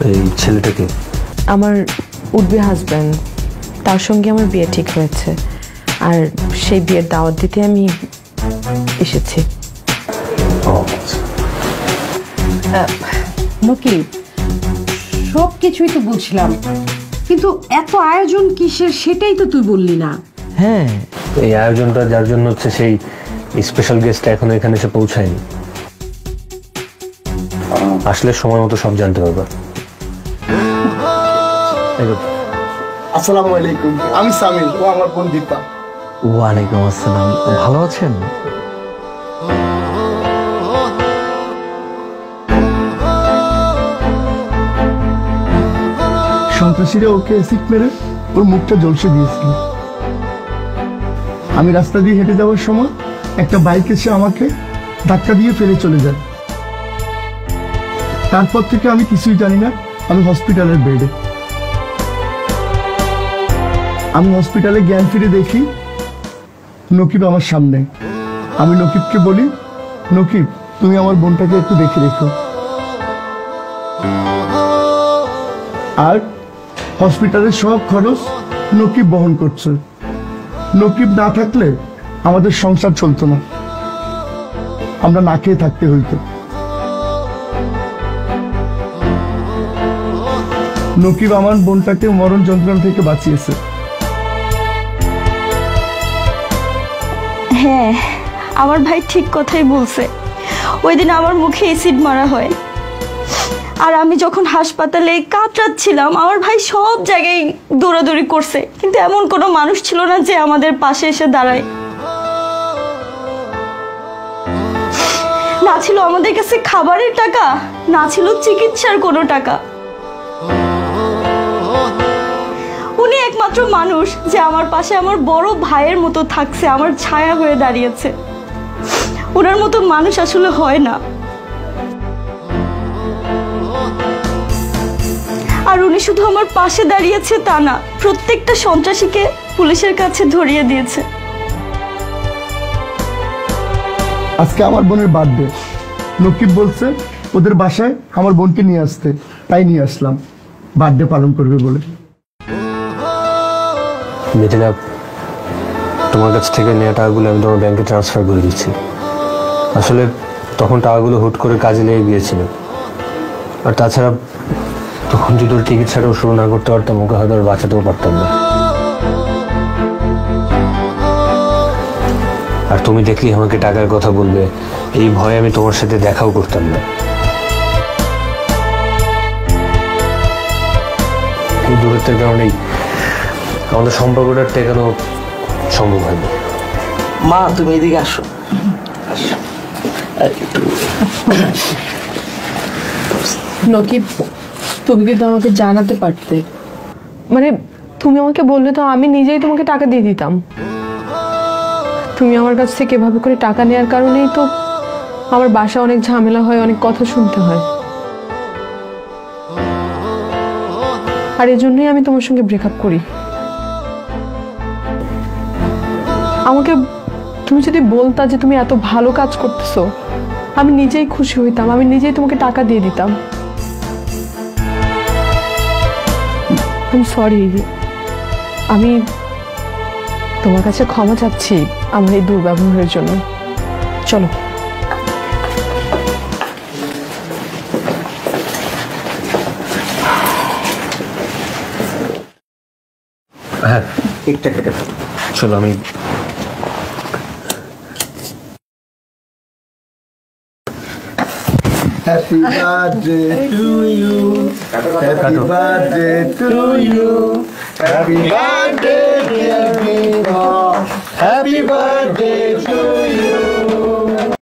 এই ছেলেটাকে? আমার উডবি হাজব্যান্ড, তার সঙ্গে আমার বিয়ে ঠিক হয়েছে, আর সেই বিয়ের দাওয়াত দিতে আমি এসেছি। নকিব, সব কিছুই তো বুঝলাম, কিন্তু এত আয়োজন কিসের সেটাই তো তুই বললি না। হ্যাঁ, এই আয়োজনটা যার জন্য হচ্ছে সেই স্পেশাল গেস্ট এখনো এখানে এসে পৌঁছায়নি। আসলে সময় মতো সব জানতে পারবা। আসসালামু আলাইকুম, আমি সামিল, ও আমার বোন দীপা। ওয়ালাইকুম আসসালাম। ভালো আছেন? সন্ত্রাসীরা ওকে অ্যাসিড মেরে ওর মুখটা ঝলসে দিয়েছিল। আমি রাস্তা দিয়ে হেঁটে যাওয়ার সময় একটা বাইক এসে আমাকে ধাক্কা দিয়ে ফেলে চলে যায়। তারপর থেকে আমি কিছুই জানি না। আমি হসপিটালের বেডে। আমি হসপিটালে জ্ঞান ফিরে দেখি নকিব আমার সামনে। আমি নকিবকে বলি, নকিব তুমি আমার বোনটাকে একটু দেখে রেখো। আর হসপিটালের সব খরচ নকিব বহন করছে। নকিব না থাকলে আমাদের সংসার চলতো না, আমরা না খেয়ে থাকতে হইতো। নকিব আমার বোনটাকে মরণ যন্ত্রণা থেকে বাঁচিয়েছে। হ্যাঁ, আমার ভাই ঠিক কথাই বলছে। ওই দিন আমার মুখে অ্যাসিড মারা হয়, আর আমি যখন হাসপাতালে কাতরাচ্ছিলাম, আমার ভাই সব জায়গায় দৌড়াদৌড়ি করছে, কিন্তু এমন কোনো মানুষ ছিল না যে আমাদের পাশে এসে দাঁড়ায়। না ছিল আমাদের কাছে খাবারের টাকা, না ছিল চিকিৎসার কোনো টাকা। উনি একমাত্র মানুষ যে আমার পাশে আমার বড় ভাইয়ের মতো থাকছে, আমার ছায়া হয়ে দাঁড়িয়েছে। ওনার মতো মানুষ আসলে হয় না। আর উনি শুধু আমার পাশে দাঁড়িয়েছে তা না, প্রত্যেকটা সন্ত্রাসীকে পুলিশের কাছে ধরিয়ে দিয়েছে। আজকে আমার বোনের বার্থডে। নকিব বলছে ওদের বাসায় আমার বোনকে নিয়ে আসতে, তাই নিয়ে আসলাম বার্থডে পালন করবে বলে। মিথিলা, তোমার কাছ থেকে নেওয়া টাকাগুলো আমি তোমার ব্যাংকে ট্রান্সফার করে দিচ্ছি। আসলে তখন টাকাগুলো হুট করে কাজে লেগে গিয়েছিল, আর তাছাড়া তখন যদি ওর চিকিৎসাটাও শুরু না করতে পারতাম, ওকে হয়তো আর বাঁচাতেও পারতাম না। আর তুমি দেখলি আমাকে টাকার কথা বলবে, এই ভয়ে আমি তোমার সাথে দেখাও করতাম না। এই দূরত্বের কারণেই আমাদের সম্পর্কটা টেকানো সম্ভব হয়নি। মা তুমি এদিকে আসো। নকিব, তুমি কিন্তু আমাকে জানাতে পারতে। মানে তুমি আমাকে বললে তো আমি নিজেই তোমাকে টাকা দিয়ে দিতাম। তুমি আমার কাছ থেকে এভাবে করে টাকা নেওয়ার কারণেই তো আমার বাসা অনেক ঝামেলা হয়, অনেক কথা শুনতে হয়। আর এই জন্যই আমি তোমার সঙ্গে ব্রেকআপ করি। আমাকে তুমি যদি বলতা যে তুমি এত ভালো কাজ করতেছো, আমি নিজেই খুশি হইতাম, আমি নিজেই তোমাকে টাকা দিয়ে দিতাম। সরি, আমি তোমার কাছে ক্ষমা চাচ্ছি আমার এই দুর্ব্যবহারের জন্য। চলো। হ্যাঁ, একটা কেটে চলো। আমি Happy birthday to you. Happy birthday to you. Happy birthday dear Vino. Happy birthday to